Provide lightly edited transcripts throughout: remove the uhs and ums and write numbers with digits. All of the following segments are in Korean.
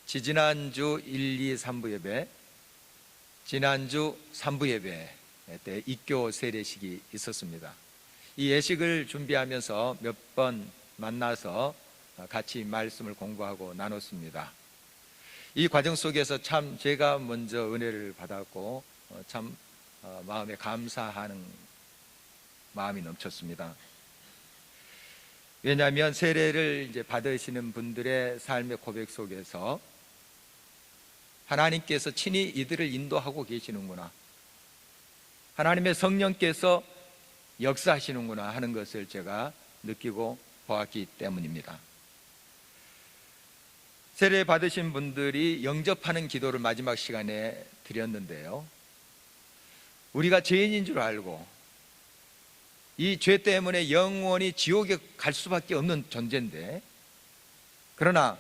지지난주 1, 2, 3부 예배, 지난주 3부 예배 때 입교 세례식이 있었습니다. 이 예식을 준비하면서 몇 번 만나서 같이 말씀을 공부하고 나눴습니다. 이 과정 속에서 참 제가 먼저 은혜를 받았고 참 마음에 감사하는 마음이 넘쳤습니다. 왜냐하면 세례를 이제 받으시는 분들의 삶의 고백 속에서 하나님께서 친히 이들을 인도하고 계시는구나, 하나님의 성령께서 역사하시는구나 하는 것을 제가 느끼고 보았기 때문입니다. 세례 받으신 분들이 영접하는 기도를 마지막 시간에 드렸는데요, 우리가 죄인인 줄 알고 이 죄 때문에 영원히 지옥에 갈 수밖에 없는 존재인데, 그러나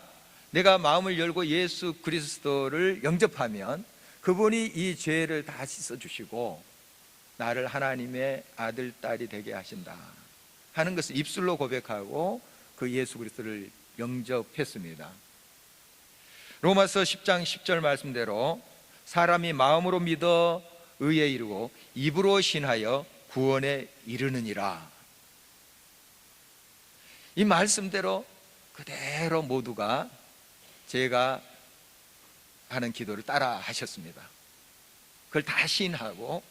내가 마음을 열고 예수 그리스도를 영접하면 그분이 이 죄를 다 씻어주시고 나를 하나님의 아들, 딸이 되게 하신다 하는 것을 입술로 고백하고 그 예수 그리스도를 영접했습니다. 로마서 10장 10절 말씀대로 사람이 마음으로 믿어 의에 이르고 입으로 신하여 구원에 이르느니라. 이 말씀대로 그대로 모두가 제가 하는 기도를 따라 하셨습니다. 그걸 다 시인하고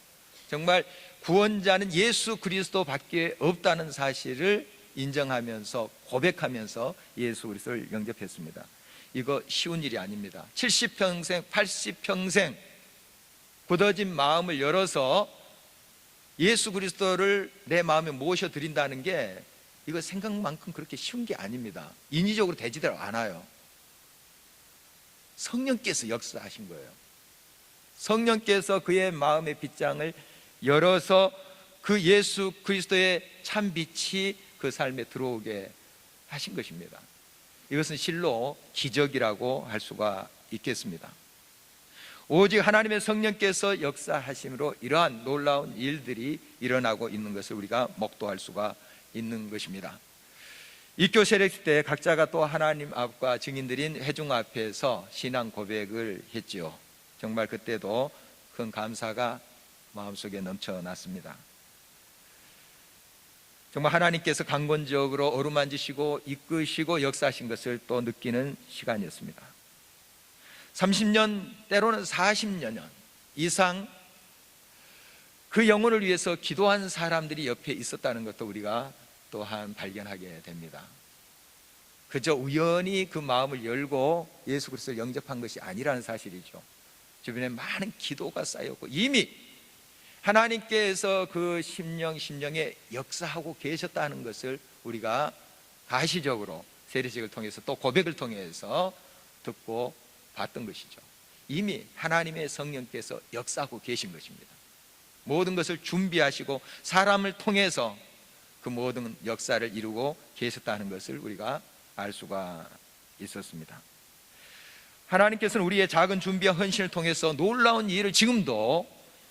정말 구원자는 예수 그리스도밖에 없다는 사실을 인정하면서 고백하면서 예수 그리스도를 영접했습니다. 이거 쉬운 일이 아닙니다. 70평생 80평생 굳어진 마음을 열어서 예수 그리스도를 내 마음에 모셔드린다는 게 이거 생각만큼 그렇게 쉬운 게 아닙니다. 인위적으로 되지들 않아요. 성령께서 역사하신 거예요. 성령께서 그의 마음의 빗장을 열어서 그 예수 그리스도의 참 빛이 그 삶에 들어오게 하신 것입니다. 이것은 실로 기적이라고 할 수가 있겠습니다. 오직 하나님의 성령께서 역사하심으로 이러한 놀라운 일들이 일어나고 있는 것을 우리가 목도할 수가 있는 것입니다. 입교 세례식 때 각자가 또 하나님 앞과 증인들인 회중 앞에서 신앙 고백을 했지요. 정말 그때도 큰 감사가 마음속에 넘쳐났습니다. 정말 하나님께서 강권적으로 어루만지시고 이끄시고 역사하신 것을 또 느끼는 시간이었습니다. 30년 때로는 40년 이상 그 영혼을 위해서 기도한 사람들이 옆에 있었다는 것도 우리가 또한 발견하게 됩니다. 그저 우연히 그 마음을 열고 예수 그리스도를 영접한 것이 아니라는 사실이죠. 주변에 많은 기도가 쌓였고 이미 하나님께서 그 심령에 역사하고 계셨다는 것을 우리가 가시적으로 세례식을 통해서 또 고백을 통해서 듣고 봤던 것이죠. 이미 하나님의 성령께서 역사하고 계신 것입니다. 모든 것을 준비하시고 사람을 통해서 그 모든 역사를 이루고 계셨다는 것을 우리가 알 수가 있었습니다. 하나님께서는 우리의 작은 준비와 헌신을 통해서 놀라운 일을 지금도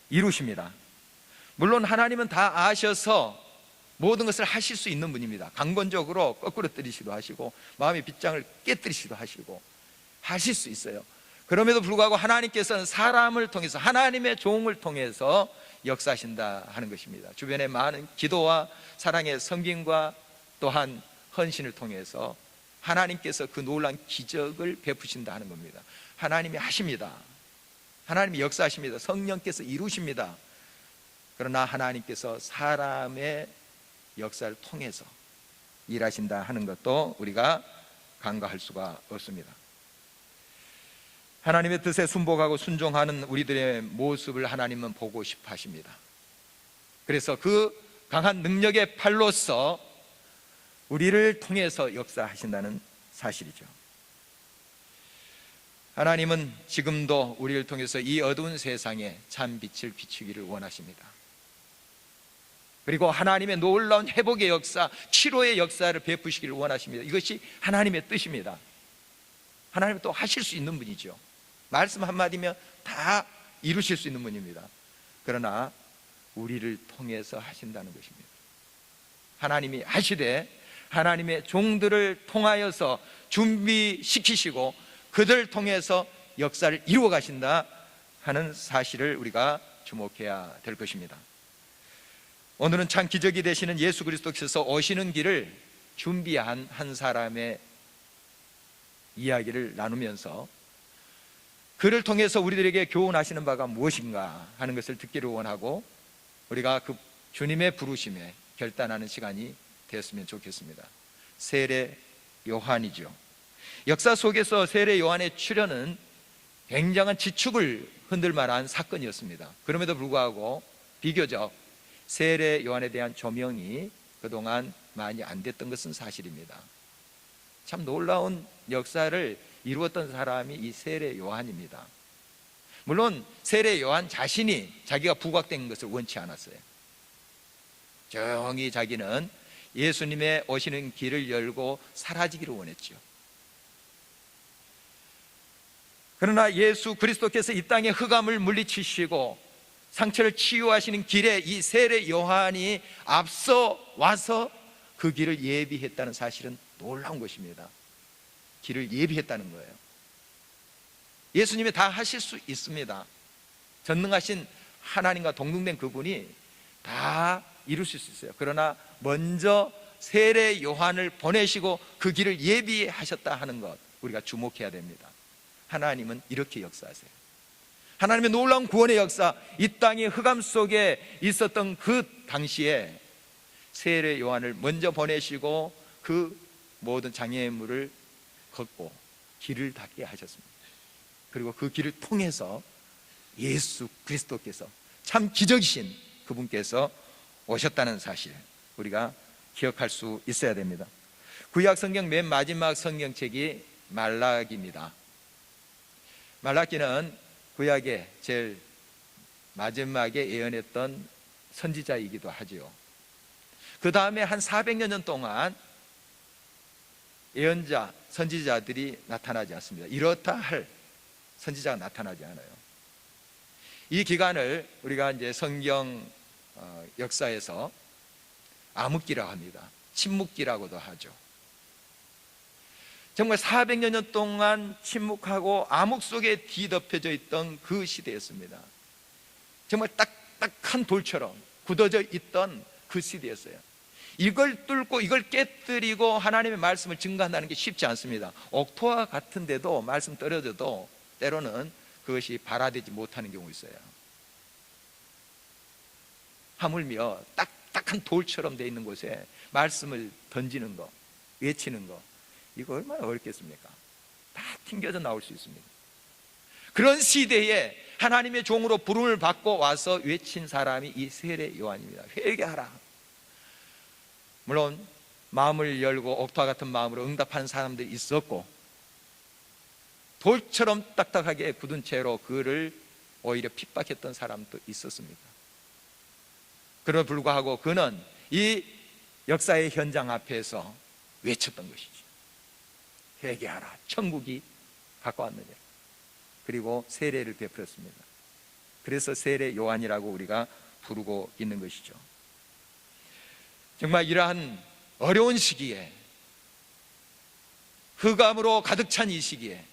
이루십니다. 물론 하나님은 다 아셔서 모든 것을 하실 수 있는 분입니다. 강권적으로 거꾸로 뜨리시기도 하시고 마음의 빗장을 깨뜨리시기도 하시고 하실 수 있어요. 그럼에도 불구하고 하나님께서는 사람을 통해서 하나님의 종을 통해서 역사하신다 하는 것입니다. 주변의 많은 기도와 사랑의 섬김과 또한 헌신을 통해서 하나님께서 그 놀라운 기적을 베푸신다 하는 겁니다. 하나님이 하십니다. 하나님이 역사하십니다. 성령께서 이루십니다. 그러나 하나님께서 사람의 역사를 통해서 일하신다 하는 것도 우리가 간과할 수가 없습니다. 하나님의 뜻에 순복하고 순종하는 우리들의 모습을 하나님은 보고 싶어 하십니다. 그래서 그 강한 능력의 팔로서 우리를 통해서 역사하신다는 사실이죠. 하나님은 지금도 우리를 통해서 이 어두운 세상에 참 빛을 비추기를 원하십니다. 그리고 하나님의 놀라운 회복의 역사, 치료의 역사를 베푸시기를 원하십니다. 이것이 하나님의 뜻입니다. 하나님은 또 하실 수 있는 분이죠. 말씀 한마디면 다 이루실 수 있는 분입니다. 그러나 우리를 통해서 하신다는 것입니다. 하나님이 하시되 하나님의 종들을 통하여서 준비시키시고 그들을 통해서 역사를 이루어 가신다 하는 사실을 우리가 주목해야 될 것입니다. 오늘은 참 기적이 되시는 예수 그리스도께서 오시는 길을 준비한 한 사람의 이야기를 나누면서 그를 통해서 우리들에게 교훈하시는 바가 무엇인가 하는 것을 듣기를 원하고 우리가 그 주님의 부르심에 결단하는 시간이 되었으면 좋겠습니다. 세례 요한이죠. 역사 속에서 세례 요한의 출현은 굉장한 지축을 흔들 만한 사건이었습니다. 그럼에도 불구하고 비교적 세례 요한에 대한 조명이 그동안 많이 안 됐던 것은 사실입니다. 참 놀라운 역사를 이루었던 사람이 이 세례 요한입니다. 물론 세례 요한 자신이 자기가 부각된 것을 원치 않았어요. 조용히 자기는 예수님의 오시는 길을 열고 사라지기를 원했죠. 그러나 예수 그리스도께서 이 땅의 흑암을 물리치시고 상처를 치유하시는 길에 이 세례 요한이 앞서 와서 그 길을 예비했다는 사실은 놀라운 것입니다. 길을 예비했다는 거예요. 예수님이 다 하실 수 있습니다. 전능하신 하나님과 동등된 그분이 다 이룰 수 있어요. 그러나 먼저 세례 요한을 보내시고 그 길을 예비하셨다 하는 것 우리가 주목해야 됩니다. 하나님은 이렇게 역사하세요. 하나님의 놀라운 구원의 역사, 이 땅의 흑암 속에 있었던 그 당시에 세례 요한을 먼저 보내시고 그 모든 장애물을 걷고 길을 닫게 하셨습니다. 그리고 그 길을 통해서 예수 그리스도께서 참 기적이신 그분께서 오셨다는 사실 우리가 기억할 수 있어야 됩니다. 구약 성경 맨 마지막 성경책이 말라기입니다. 말라기는 구약의 제일 마지막에 예언했던 선지자이기도 하지요. 그 다음에 한 400여 년 동안 예언자, 선지자들이 나타나지 않습니다. 이렇다 할 선지자가 나타나지 않아요. 이 기간을 우리가 이제 성경 역사에서 암흑기라고 합니다. 침묵기라고도 하죠. 정말 400여 년 동안 침묵하고 암흑 속에 뒤덮여져 있던 그 시대였습니다. 정말 딱딱한 돌처럼 굳어져 있던 그 시대였어요. 이걸 뚫고 이걸 깨뜨리고 하나님의 말씀을 증거한다는 게 쉽지 않습니다. 옥토와 같은데도 말씀 떨어져도 때로는 그것이 발화되지 못하는 경우 있어요. 하물며 딱딱한 돌처럼 되어 있는 곳에 말씀을 던지는 거, 외치는 거, 이거 얼마나 어렵겠습니까? 다 튕겨져 나올 수 있습니다. 그런 시대에 하나님의 종으로 부름을 받고 와서 외친 사람이 이 세례 요한입니다. 회개하라. 물론 마음을 열고 옥토와 같은 마음으로 응답하는 사람들이 있었고 돌처럼 딱딱하게 굳은 채로 그를 오히려 핍박했던 사람도 있었습니다. 그럼에도 불구하고 그는 이 역사의 현장 앞에서 외쳤던 것이죠. 회개하라, 천국이 가까웠느냐. 그리고 세례를 베풀었습니다. 그래서 세례 요한이라고 우리가 부르고 있는 것이죠. 정말 이러한 어려운 시기에, 흑암으로 가득 찬 이 시기에,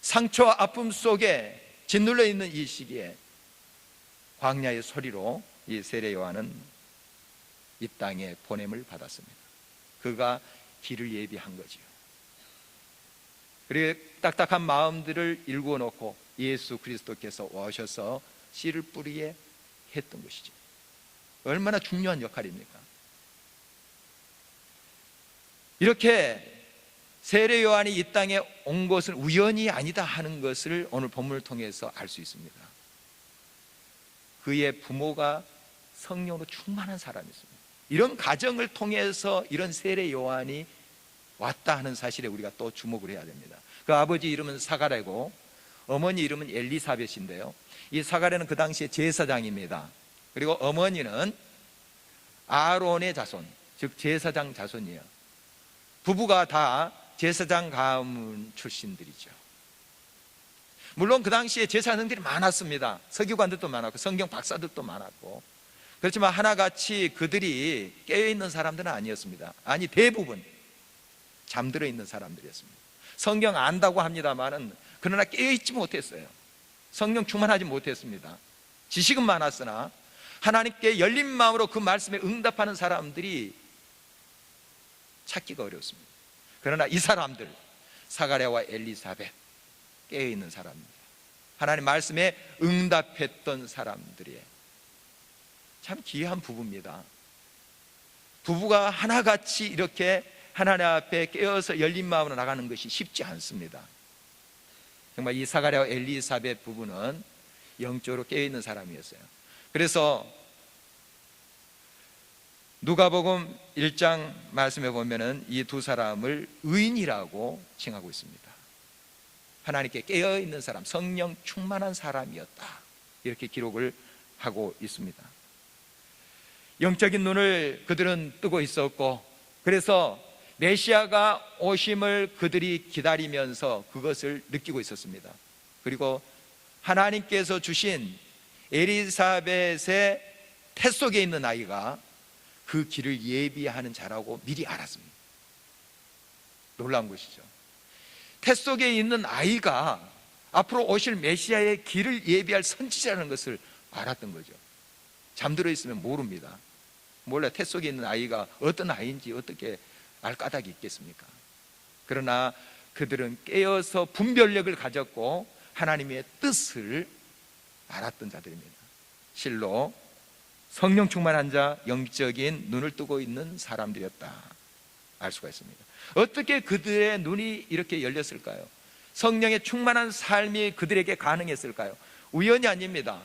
상처와 아픔 속에 짓눌려 있는 이 시기에 광야의 소리로 이 세례 요한은 이 땅에 보냄을 받았습니다. 그가 길을 예비한 거지요. 그리고 딱딱한 마음들을 일구어 놓고 예수 그리스도께서 오셔서 씨를 뿌리게 했던 것이죠. 얼마나 중요한 역할입니까? 이렇게 세례 요한이 이 땅에 온 것은 우연이 아니다 하는 것을 오늘 본문을 통해서 알 수 있습니다. 그의 부모가 성령으로 충만한 사람이었습니다. 이런 가정을 통해서 이런 세례 요한이 왔다 하는 사실에 우리가 또 주목을 해야 됩니다. 그 아버지 이름은 사가랴고 어머니 이름은 엘리사벳인데요, 이 사가랴는 그 당시에 제사장입니다. 그리고 어머니는 아론의 자손, 즉 제사장 자손이에요. 부부가 다 제사장 가문 출신들이죠. 물론 그 당시에 제사장들이 많았습니다. 서기관들도 많았고 성경 박사들도 많았고, 그렇지만 하나같이 그들이 깨어있는 사람들은 아니었습니다. 아니, 대부분 잠들어 있는 사람들이었습니다. 성경 안다고 합니다만은 그러나 깨어있지 못했어요. 성령 충만하지 못했습니다. 지식은 많았으나 하나님께 열린 마음으로 그 말씀에 응답하는 사람들이 찾기가 어렵습니다. 그러나 이 사람들, 사가랴와 엘리사벳, 깨어있는 사람입니다. 하나님 말씀에 응답했던 사람들이에요. 참 귀한 부부입니다. 부부가 하나같이 이렇게 하나님 앞에 깨어서 열린 마음으로 나가는 것이 쉽지 않습니다. 정말 이 사가랴와 엘리사벳 부부는 영적으로 깨어있는 사람이었어요. 그래서 누가복음 1장 말씀해 보면은 이 두 사람을 의인이라고 칭하고 있습니다. 하나님께 깨어있는 사람, 성령 충만한 사람이었다, 이렇게 기록을 하고 있습니다. 영적인 눈을 그들은 뜨고 있었고, 그래서 메시아가 오심을 그들이 기다리면서 그것을 느끼고 있었습니다. 그리고 하나님께서 주신 엘리사벳의 태 속에 있는 아이가 그 길을 예비하는 자라고 미리 알았습니다. 놀라운 것이죠. 태 속에 있는 아이가 앞으로 오실 메시아의 길을 예비할 선지자라는 것을 알았던 거죠. 잠들어 있으면 모릅니다. 몰라, 태 속에 있는 아이가 어떤 아이인지 어떻게 알 까닭이 있겠습니까? 그러나 그들은 깨어서 분별력을 가졌고 하나님의 뜻을 알았던 자들입니다. 실로 성령 충만한 자, 영적인 눈을 뜨고 있는 사람들이었다, 알 수가 있습니다. 어떻게 그들의 눈이 이렇게 열렸을까요? 성령의 충만한 삶이 그들에게 가능했을까요? 우연이 아닙니다.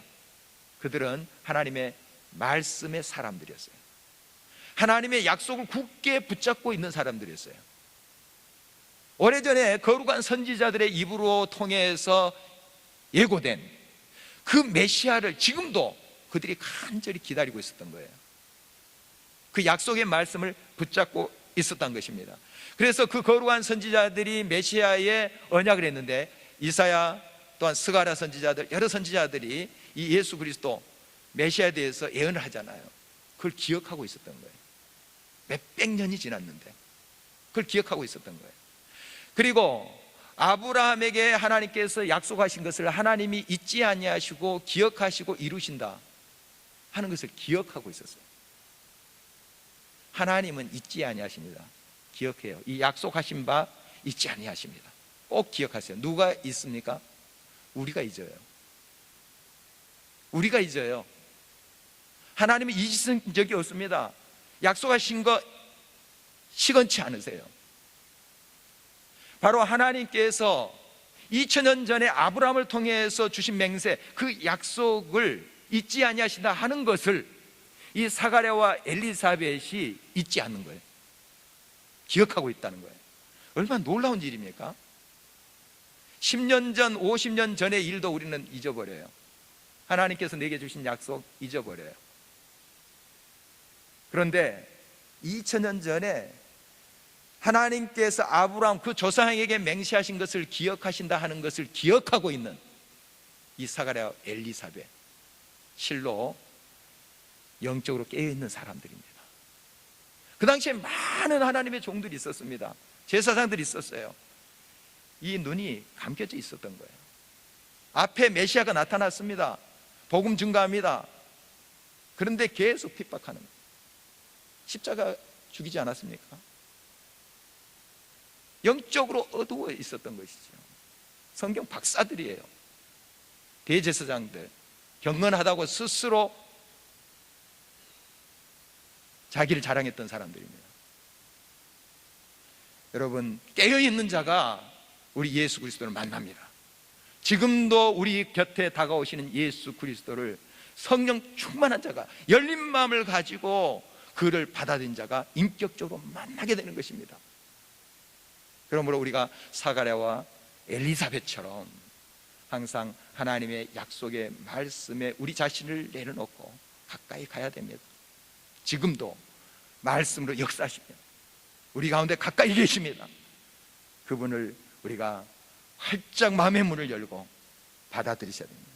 그들은 하나님의 말씀의 사람들이었어요. 하나님의 약속을 굳게 붙잡고 있는 사람들이었어요. 오래전에 거룩한 선지자들의 입으로 통해서 예고된 그 메시아를 지금도 그들이 간절히 기다리고 있었던 거예요. 그 약속의 말씀을 붙잡고 있었던 것입니다. 그래서 그 거룩한 선지자들이 메시아의 언약을 했는데, 이사야 또한 스가랴 선지자들, 여러 선지자들이 이 예수 그리스도 메시아에 대해서 예언을 하잖아요. 그걸 기억하고 있었던 거예요. 몇백 년이 지났는데 그걸 기억하고 있었던 거예요. 그리고 아브라함에게 하나님께서 약속하신 것을 하나님이 잊지 아니하시고 기억하시고 이루신다 하는 것을 기억하고 있었어요. 하나님은 잊지 아니하십니다. 기억해요. 이 약속하신 바 잊지 아니하십니다. 꼭 기억하세요. 누가 잊습니까? 우리가 잊어요. 우리가 잊어요. 하나님이 잊으신 적이 없습니다. 약속하신 거 시건치 않으세요. 바로 하나님께서 2000년 전에 아브라함을 통해서 주신 맹세, 그 약속을 잊지 아니하신다 하는 것을 이 사가랴와 엘리사벳이 잊지 않는 거예요. 기억하고 있다는 거예요. 얼마나 놀라운 일입니까? 10년 전, 50년 전의 일도 우리는 잊어버려요. 하나님께서 내게 주신 약속 잊어버려요. 그런데 2000년 전에 하나님께서 아브라함 그 조상에게 맹세하신 것을 기억하신다 하는 것을 기억하고 있는 이 사가랴 엘리사벳, 실로 영적으로 깨어있는 사람들입니다. 그 당시에 많은 하나님의 종들이 있었습니다. 제사장들이 있었어요. 이 눈이 감겨져 있었던 거예요. 앞에 메시아가 나타났습니다. 복음 증가합니다. 그런데 계속 핍박하는 거예요. 십자가 죽이지 않았습니까? 영적으로 어두워 있었던 것이죠. 성경 박사들이에요. 대제사장들, 경건하다고 스스로 자기를 자랑했던 사람들입니다. 여러분, 깨어있는 자가 우리 예수 그리스도를 만납니다. 지금도 우리 곁에 다가오시는 예수 그리스도를 성령 충만한 자가, 열린 마음을 가지고 그를 받아들인 자가 인격적으로 만나게 되는 것입니다. 그러므로 우리가 사가랴와 엘리사벳처럼 항상 하나님의 약속의 말씀에 우리 자신을 내려놓고 가까이 가야 됩니다. 지금도 말씀으로 역사하시며 우리 가운데 가까이 계십니다. 그분을 우리가 활짝 마음의 문을 열고 받아들이셔야 됩니다.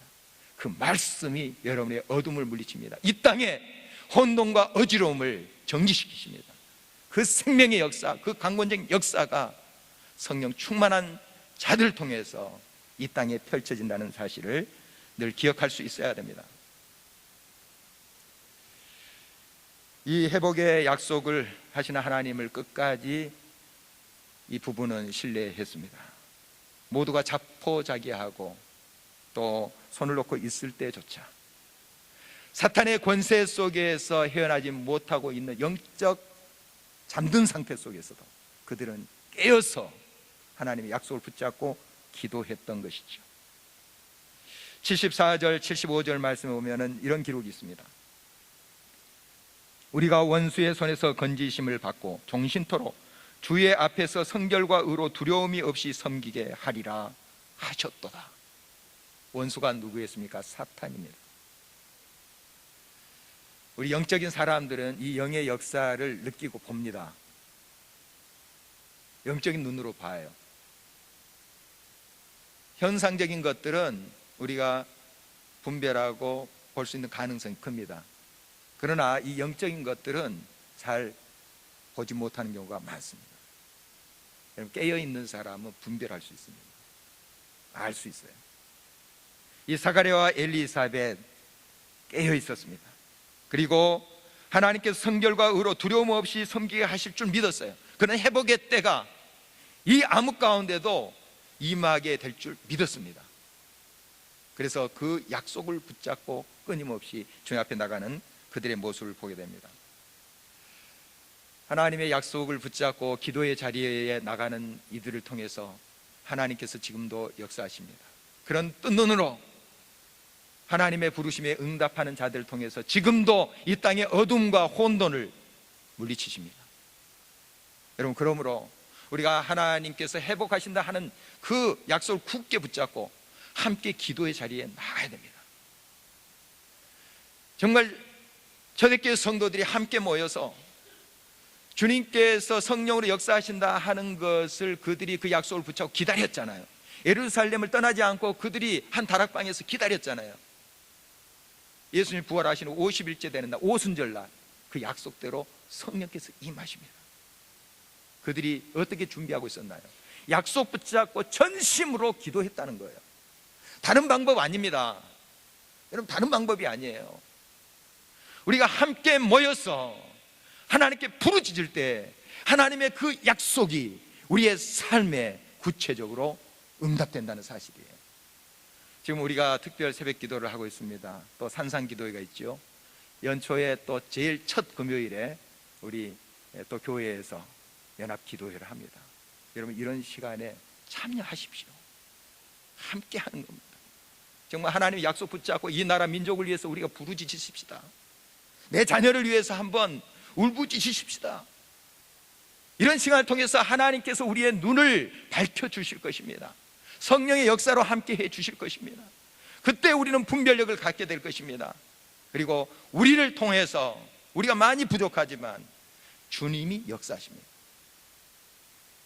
그 말씀이 여러분의 어둠을 물리칩니다. 이 땅에 혼돈과 어지러움을 정지시키십니다. 그 생명의 역사, 그 강권적인 역사가 성령 충만한 자들을 통해서 이 땅에 펼쳐진다는 사실을 늘 기억할 수 있어야 됩니다. 이 회복의 약속을 하시는 하나님을 끝까지 이 부부는 신뢰했습니다. 모두가 자포자기하고 또 손을 놓고 있을 때조차 사탄의 권세 속에서 헤어나지 못하고 있는 영적 잠든 상태 속에서도 그들은 깨어서 하나님의 약속을 붙잡고 기도했던 것이죠. 74절 75절 말씀에 보면 이런 기록이 있습니다. 우리가 원수의 손에서 건지심을 받고 종신토록 주의 앞에서 성결과 의로 두려움이 없이 섬기게 하리라 하셨도다. 원수가 누구였습니까? 사탄입니다. 우리 영적인 사람들은 이 영의 역사를 느끼고 봅니다. 영적인 눈으로 봐요. 현상적인 것들은 우리가 분별하고 볼 수 있는 가능성이 큽니다. 그러나 이 영적인 것들은 잘 보지 못하는 경우가 많습니다. 여러분, 깨어있는 사람은 분별할 수 있습니다. 알 수 있어요. 이 사가랴와 엘리사벳 깨어 있었습니다. 그리고 하나님께서 성결과 의로 두려움 없이 섬기게 하실 줄 믿었어요. 그런 회복의 때가 이 암흑 가운데도 임하게 될 줄 믿었습니다. 그래서 그 약속을 붙잡고 끊임없이 주님 앞에 나가는 그들의 모습을 보게 됩니다. 하나님의 약속을 붙잡고 기도의 자리에 나가는 이들을 통해서 하나님께서 지금도 역사하십니다. 그런 뜬 눈으로 하나님의 부르심에 응답하는 자들을 통해서 지금도 이 땅의 어둠과 혼돈을 물리치십니다. 여러분, 그러므로 우리가 하나님께서 회복하신다 하는 그 약속을 굳게 붙잡고 함께 기도의 자리에 나가야 됩니다. 정말 초대교회 성도들이 함께 모여서 주님께서 성령으로 역사하신다 하는 것을 그들이 그 약속을 붙잡고 기다렸잖아요. 예루살렘을 떠나지 않고 그들이 한 다락방에서 기다렸잖아요. 예수님 부활하시는 50일째 되는 날, 오순절날 그 약속대로 성령께서 임하십니다. 그들이 어떻게 준비하고 있었나요? 약속 붙잡고 전심으로 기도했다는 거예요. 다른 방법 아닙니다. 여러분, 다른 방법이 아니에요. 우리가 함께 모여서 하나님께 부르짖을 때 하나님의 그 약속이 우리의 삶에 구체적으로 응답된다는 사실이에요. 지금 우리가 특별 새벽 기도를 하고 있습니다. 또 산상 기도회가 있죠. 연초에 또 제일 첫 금요일에 우리 또 교회에서 연합 기도회를 합니다. 여러분, 이런 시간에 참여하십시오. 함께 하는 겁니다. 정말 하나님의 약속 붙잡고 이 나라 민족을 위해서 우리가 부르짖으십시다. 내 자녀를 위해서 한번 울부짖으십시다. 이런 시간을 통해서 하나님께서 우리의 눈을 밝혀주실 것입니다. 성령의 역사로 함께 해 주실 것입니다. 그때 우리는 분별력을 갖게 될 것입니다. 그리고 우리를 통해서 우리가 많이 부족하지만 주님이 역사하십니다.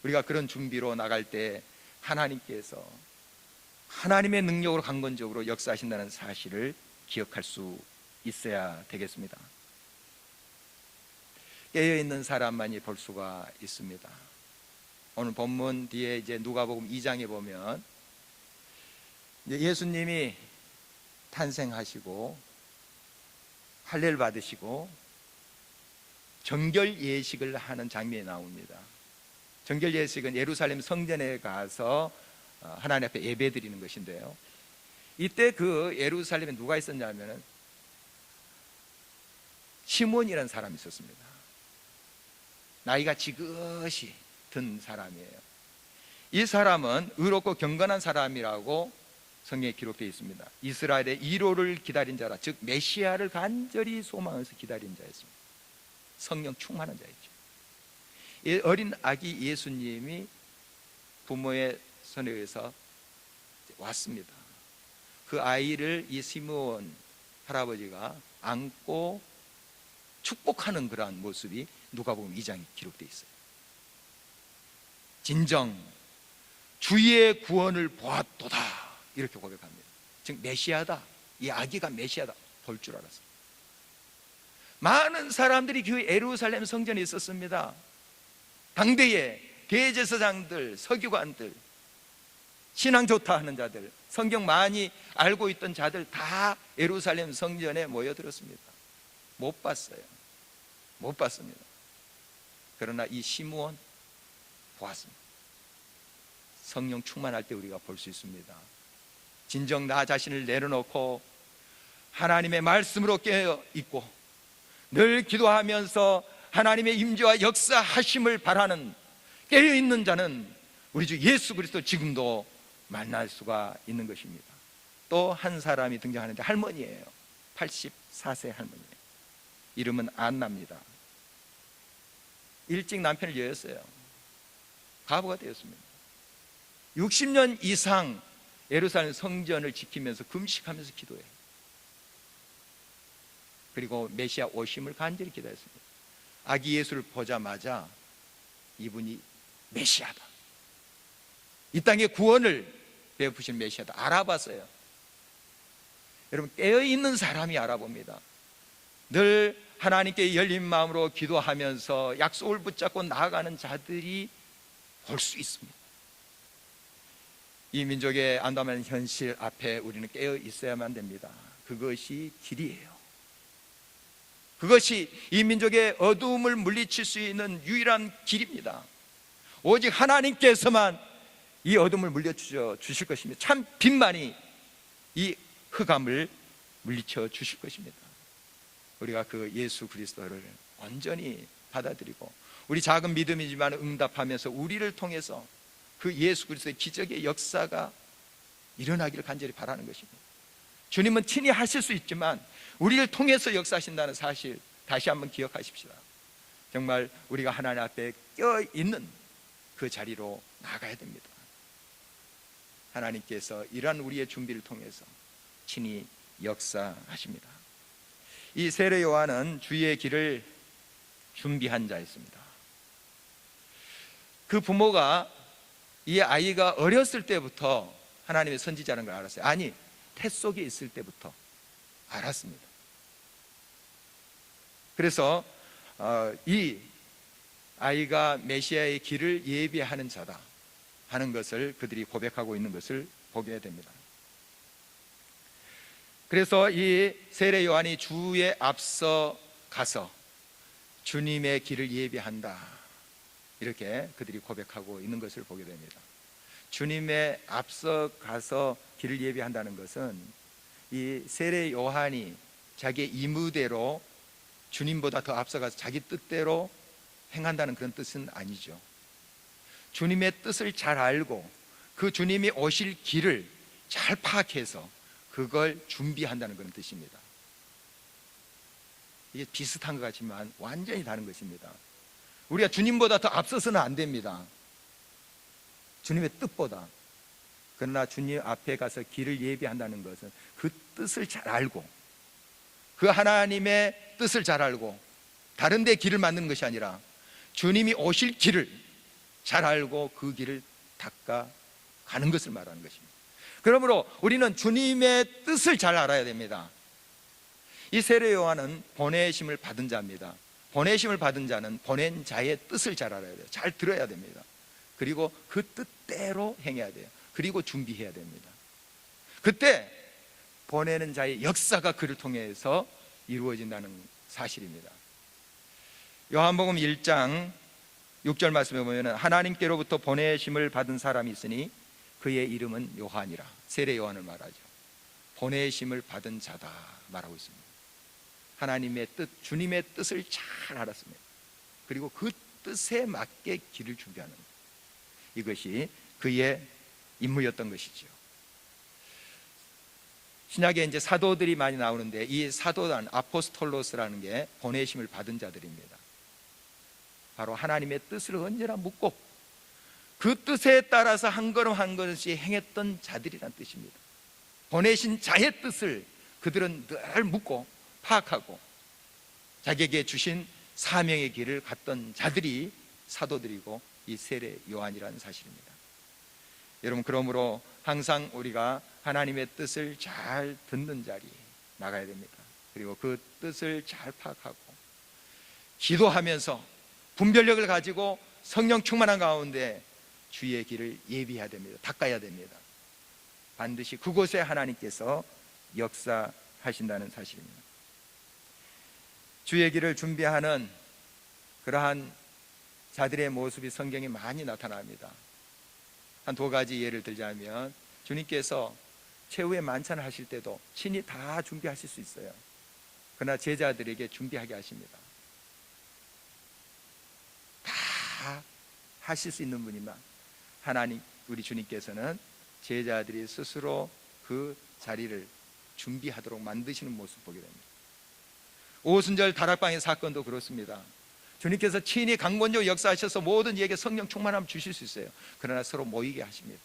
우리가 그런 준비로 나갈 때 하나님께서 하나님의 능력으로 강건적으로 역사하신다는 사실을 기억할 수 있어야 되겠습니다. 깨어있는 사람만이 볼 수가 있습니다. 오늘 본문 뒤에 이제 누가복음 2장에 보면 예수님이 탄생하시고 할례를 받으시고 정결 예식을 하는 장면이 나옵니다. 정결 예식은 예루살렘 성전에 가서 하나님 앞에 예배 드리는 것인데요, 이때 그 예루살렘에 누가 있었냐면 시몬이라는 사람이 있었습니다. 나이가 지긋이 든 사람이에요. 이 사람은 의롭고 경건한 사람이라고 성경에 기록되어 있습니다. 이스라엘의 1호를 기다린 자라, 즉 메시아를 간절히 소망해서 기다린 자였습니다. 성령 충만한 자였죠. 이 어린 아기 예수님이 부모의 손에 의해서 왔습니다. 그 아이를 이 시므온 할아버지가 안고 축복하는 그러한 모습이 누가복음 2장에 기록되어 있어요. 진정 주의 구원을 보았도다, 이렇게 고백합니다. 즉 메시아다, 이 아기가 메시아다 볼 줄 알았어요. 많은 사람들이 그 예루살렘 성전에 있었습니다. 당대의 대제사장들, 서기관들, 신앙 좋다 하는 자들, 성경 많이 알고 있던 자들 다 예루살렘 성전에 모여들었습니다. 못 봤어요. 못 봤습니다. 그러나 이 시므온 보았습니다. 성령 충만할 때 우리가 볼 수 있습니다. 진정 나 자신을 내려놓고 하나님의 말씀으로 깨어 있고 늘 기도하면서 하나님의 임재와 역사하심을 바라는 깨어 있는 자는 우리 주 예수 그리스도 지금도 만날 수가 있는 것입니다. 또 한 사람이 등장하는데 할머니예요. 84세 할머니예요. 이름은 안나입니다. 일찍 남편을 여였어요. 과부가 되었습니다. 60년 이상 예루살렘 성전을 지키면서 금식하면서 기도해요. 그리고 메시아 오심을 간절히 기도했습니다. 아기 예수를 보자마자 이분이 메시아다, 이 땅에 구원을 베푸신 메시아다 알아봤어요. 여러분, 깨어있는 사람이 알아봅니다. 늘 하나님께 열린 마음으로 기도하면서 약속을 붙잡고 나아가는 자들이 볼 수 있습니다. 이 민족의 안담한 현실 앞에 우리는 깨어 있어야만 됩니다. 그것이 길이에요. 그것이 이 민족의 어두움을 물리칠 수 있는 유일한 길입니다. 오직 하나님께서만 이 어둠을 물리쳐 주실 것입니다. 참 빛만이 이 흑암을 물리쳐 주실 것입니다. 우리가 그 예수 그리스도를 온전히 받아들이고 우리 작은 믿음이지만 응답하면서 우리를 통해서 그 예수 그리스도의 기적의 역사가 일어나기를 간절히 바라는 것입니다. 주님은 친히 하실 수 있지만 우리를 통해서 역사하신다는 사실 다시 한번 기억하십시다. 정말 우리가 하나님 앞에 껴있는 그 자리로 나가야 됩니다. 하나님께서 이러한 우리의 준비를 통해서 친히 역사하십니다. 이 세례 요한은 주의 길을 준비한 자였습니다. 그 부모가 이 아이가 어렸을 때부터 하나님의 선지자라는 걸 알았어요. 아니, 태 속에 있을 때부터 알았습니다. 그래서 이 아이가 메시아의 길을 예비하는 자다 하는 것을 그들이 고백하고 있는 것을 보게 됩니다. 그래서 이 세례 요한이 주에 앞서 가서 주님의 길을 예비한다, 이렇게 그들이 고백하고 있는 것을 보게 됩니다. 주님의 앞서 가서 길을 예비한다는 것은 이 세례 요한이 자기의 임무대로 주님보다 더 앞서가서 자기 뜻대로 행한다는 그런 뜻은 아니죠. 주님의 뜻을 잘 알고 그 주님이 오실 길을 잘 파악해서 그걸 준비한다는 그런 뜻입니다. 이게 비슷한 것 같지만 완전히 다른 것입니다. 우리가 주님보다 더 앞서서는 안 됩니다. 주님의 뜻보다. 그러나 주님 앞에 가서 길을 예비한다는 것은 그 뜻을 잘 알고 그 하나님의 뜻을 잘 알고 다른 데 길을 만드는 것이 아니라 주님이 오실 길을 잘 알고 그 길을 닦아 가는 것을 말하는 것입니다. 그러므로 우리는 주님의 뜻을 잘 알아야 됩니다. 이 세례 요한은 보내심을 받은 자입니다. 보내심을 받은 자는 보낸 자의 뜻을 잘 알아야 돼요. 잘 들어야 됩니다. 그리고 그 뜻대로 행해야 돼요. 그리고 준비해야 됩니다. 그때 보내는 자의 역사가 그를 통해서 이루어진다는 사실입니다. 요한복음 1장 6절 말씀에 보면 하나님께로부터 보내심을 받은 사람이 있으니 그의 이름은 요한이라. 세례 요한을 말하죠. 보내심을 받은 자다 말하고 있습니다. 하나님의 뜻, 주님의 뜻을 잘 알았습니다. 그리고 그 뜻에 맞게 길을 준비하는 것, 이것이 그의 임무였던 것이죠. 신약에 이제 사도들이 많이 나오는데 이 사도단 아포스톨로스라는 게 보내심을 받은 자들입니다. 바로 하나님의 뜻을 언제나 묻고 그 뜻에 따라서 한 걸음 한 걸음씩 행했던 자들이란 뜻입니다. 보내신 자의 뜻을 그들은 늘 묻고 파악하고 자기에게 주신 사명의 길을 갔던 자들이 사도들이고 이 세례 요한이라는 사실입니다. 여러분, 그러므로 항상 우리가 하나님의 뜻을 잘 듣는 자리 나가야 됩니다. 그리고 그 뜻을 잘 파악하고 기도하면서 분별력을 가지고 성령 충만한 가운데 주의 길을 예비해야 됩니다. 닦아야 됩니다. 반드시 그곳에 하나님께서 역사하신다는 사실입니다. 주의 길을 준비하는 그러한 자들의 모습이 성경에 많이 나타납니다. 한 두 가지 예를 들자면, 주님께서 최후의 만찬을 하실 때도 친히 다 준비하실 수 있어요. 그러나 제자들에게 준비하게 하십니다. 다 하실 수 있는 분이만 하나님, 우리 주님께서는 제자들이 스스로 그 자리를 준비하도록 만드시는 모습 보게 됩니다. 오순절 다락방의 사건도 그렇습니다. 주님께서 친히 강권적으로 역사하셔서 모든 이에게 성령 충만함을 주실 수 있어요. 그러나 서로 모이게 하십니다.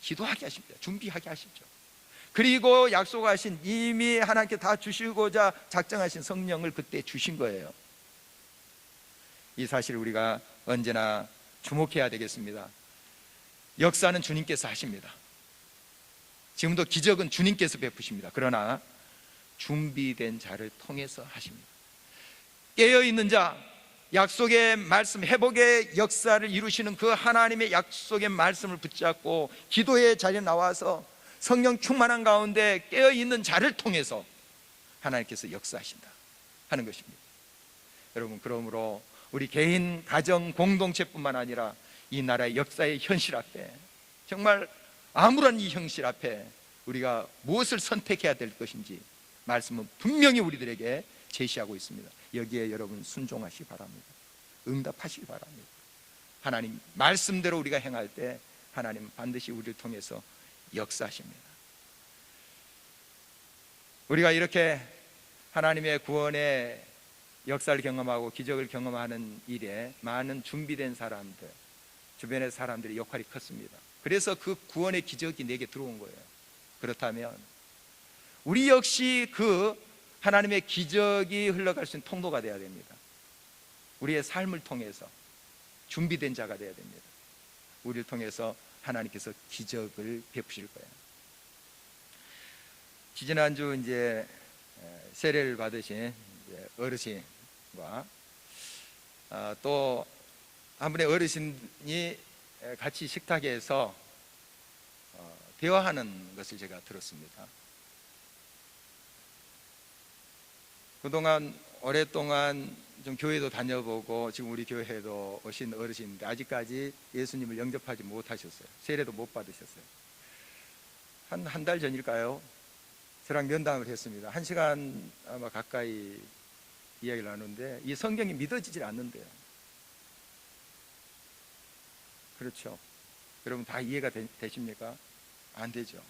기도하게 하십니다. 준비하게 하시죠. 그리고 약속하신, 이미 하나님께 다 주시고자 작정하신 성령을 그때 주신 거예요. 이 사실을 우리가 언제나 주목해야 되겠습니다. 역사는 주님께서 하십니다. 지금도 기적은 주님께서 베푸십니다. 그러나 준비된 자를 통해서 하십니다. 깨어있는 자, 약속의 말씀, 회복의 역사를 이루시는 그 하나님의 약속의 말씀을 붙잡고 기도의 자리에 나와서 성령 충만한 가운데 깨어있는 자를 통해서 하나님께서 역사하신다 하는 것입니다. 여러분, 그러므로 우리 개인, 가정, 공동체뿐만 아니라 이 나라의 역사의 현실 앞에, 정말 아무런 이 현실 앞에 우리가 무엇을 선택해야 될 것인지 말씀은 분명히 우리들에게 제시하고 있습니다. 여기에 여러분 순종하시기 바랍니다. 응답하시기 바랍니다. 하나님 말씀대로 우리가 행할 때 하나님 반드시 우리를 통해서 역사하십니다. 우리가 이렇게 하나님의 구원의 역사를 경험하고 기적을 경험하는 일에 많은 준비된 사람들, 주변의 사람들의 역할이 컸습니다. 그래서 그 구원의 기적이 내게 들어온 거예요. 그렇다면 우리 역시 그 하나님의 기적이 흘러갈 수 있는 통로가 되어야 됩니다. 우리의 삶을 통해서 준비된 자가 되어야 됩니다. 우리를 통해서 하나님께서 기적을 베푸실 거예요. 지지난주 이제 세례를 받으신 어르신과 또 한 분의 어르신이 같이 식탁에서 대화하는 것을 제가 들었습니다. 그동안 오랫동안 좀 교회도 다녀보고 지금 우리 교회에도 오신 어르신인데 아직까지 예수님을 영접하지 못하셨어요. 세례도 못 받으셨어요. 한 달 전일까요? 저랑 면담을 했습니다. 1시간 아마 가까이 이야기를 나누는데 이 성경이 믿어지질 않는데요. 그렇죠? 여러분 다 이해가 되십니까? 안 되죠.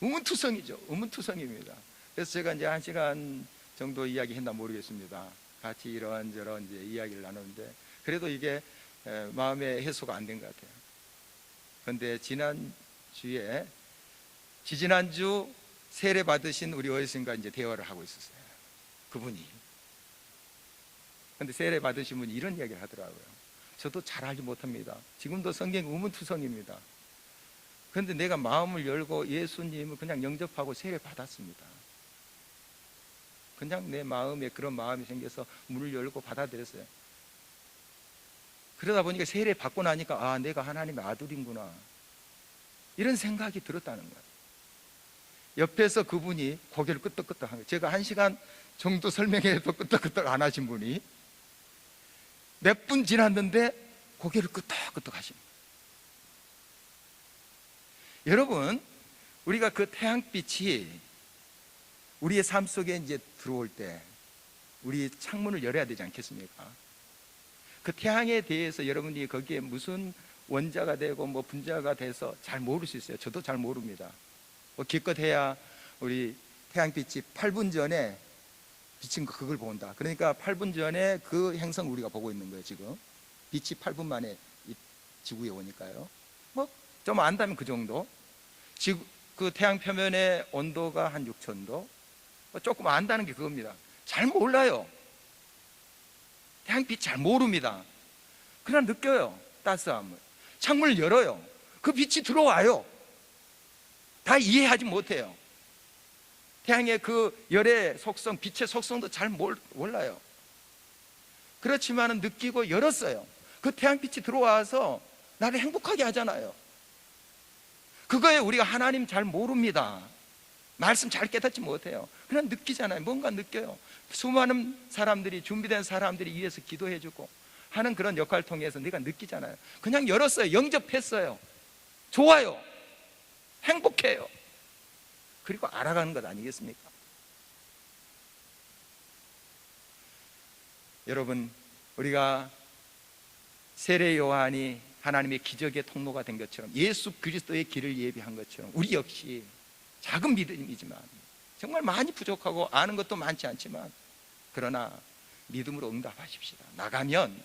의문투성이죠. 의문투성입니다. 그래서 제가 이제 1시간 정도 이야기했나 모르겠습니다. 같이 이런저런 이제 이야기를 나누는데 그래도 이게 마음의 해소가 안 된 것 같아요. 그런데 지지난주 세례 받으신 우리 어르신과 이제 대화를 하고 있었어요. 그분이. 그런데 세례 받으신 분이 이런 이야기를 하더라고요. 저도 잘 알지 못합니다. 지금도 성경 의문투성입니다. 그런데 내가 마음을 열고 예수님을 그냥 영접하고 세례 받았습니다. 그냥 내 마음에 그런 마음이 생겨서 문을 열고 받아들였어요. 그러다 보니까 세례 받고 나니까 아, 내가 하나님의 아들이구나, 이런 생각이 들었다는 거예요. 옆에서 그분이 고개를 끄덕끄덕 한 거예요. 제가 1시간 정도 설명해도 끄덕끄덕 안 하신 분이 몇 분 지났는데 고개를 끄덕끄덕 하십니다. 여러분, 우리가 그 태양빛이 우리의 삶 속에 이제 들어올 때 우리 창문을 열어야 되지 않겠습니까? 그 태양에 대해서 여러분이 거기에 무슨 원자가 되고 뭐 분자가 돼서 잘 모를 수 있어요. 저도 잘 모릅니다. 뭐 기껏해야 우리 태양빛이 8분 전에 비친 거 그걸 본다. 그러니까 8분 전에 그 행성을 우리가 보고 있는 거예요. 지금 빛이 8분 만에 이 지구에 오니까요. 뭐 좀 안다면 그 정도. 지구 그 태양 표면의 온도가 한 6,000도. 조금 안다는 게 그겁니다. 잘 몰라요. 태양빛 잘 모릅니다. 그냥 느껴요. 따스함을. 창문을 열어요. 그 빛이 들어와요. 다 이해하지 못해요. 태양의 그 열의 속성, 빛의 속성도 잘 몰라요. 그렇지만 느끼고 열었어요. 그 태양빛이 들어와서 나를 행복하게 하잖아요. 그거에 우리가 하나님 잘 모릅니다. 말씀 잘 깨닫지 못해요. 그냥 느끼잖아요. 뭔가 느껴요. 수많은 사람들이, 준비된 사람들이 위해서 기도해주고 하는 그런 역할을 통해서 내가 느끼잖아요. 그냥 열었어요. 영접했어요. 좋아요. 행복해요. 그리고 알아가는 것 아니겠습니까? 여러분, 우리가 세례 요한이 하나님의 기적의 통로가 된 것처럼, 예수 그리스도의 길을 예비한 것처럼, 우리 역시 작은 믿음이지만, 정말 많이 부족하고 아는 것도 많지 않지만, 그러나 믿음으로 응답하십시다. 나가면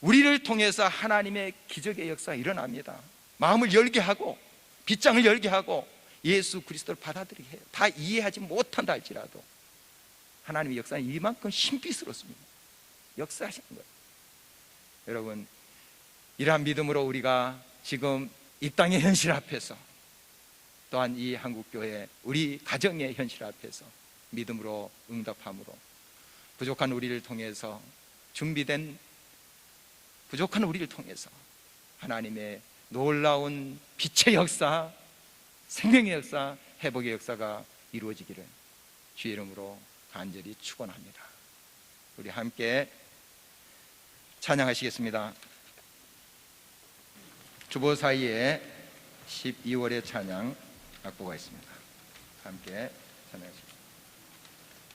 우리를 통해서 하나님의 기적의 역사가 일어납니다. 마음을 열게 하고 빗장을 열게 하고 예수 그리스도를 받아들이게 해요. 다 이해하지 못한다 할지라도 하나님의 역사는 이만큼 신비스럽습니다. 역사하시는 거예요. 여러분, 이러한 믿음으로 우리가 지금 이 땅의 현실 앞에서, 또한 이 한국교회 우리 가정의 현실 앞에서 믿음으로 응답함으로 부족한 우리를 통해서, 준비된 부족한 우리를 통해서 하나님의 놀라운 빛의 역사, 생명의 역사, 회복의 역사가 이루어지기를 주의 이름으로 간절히 축원합니다. 우리 함께 찬양하시겠습니다. 주보 사이에 12월의 찬양 악보가 있습니다. 함께 찬양하시겠습니다.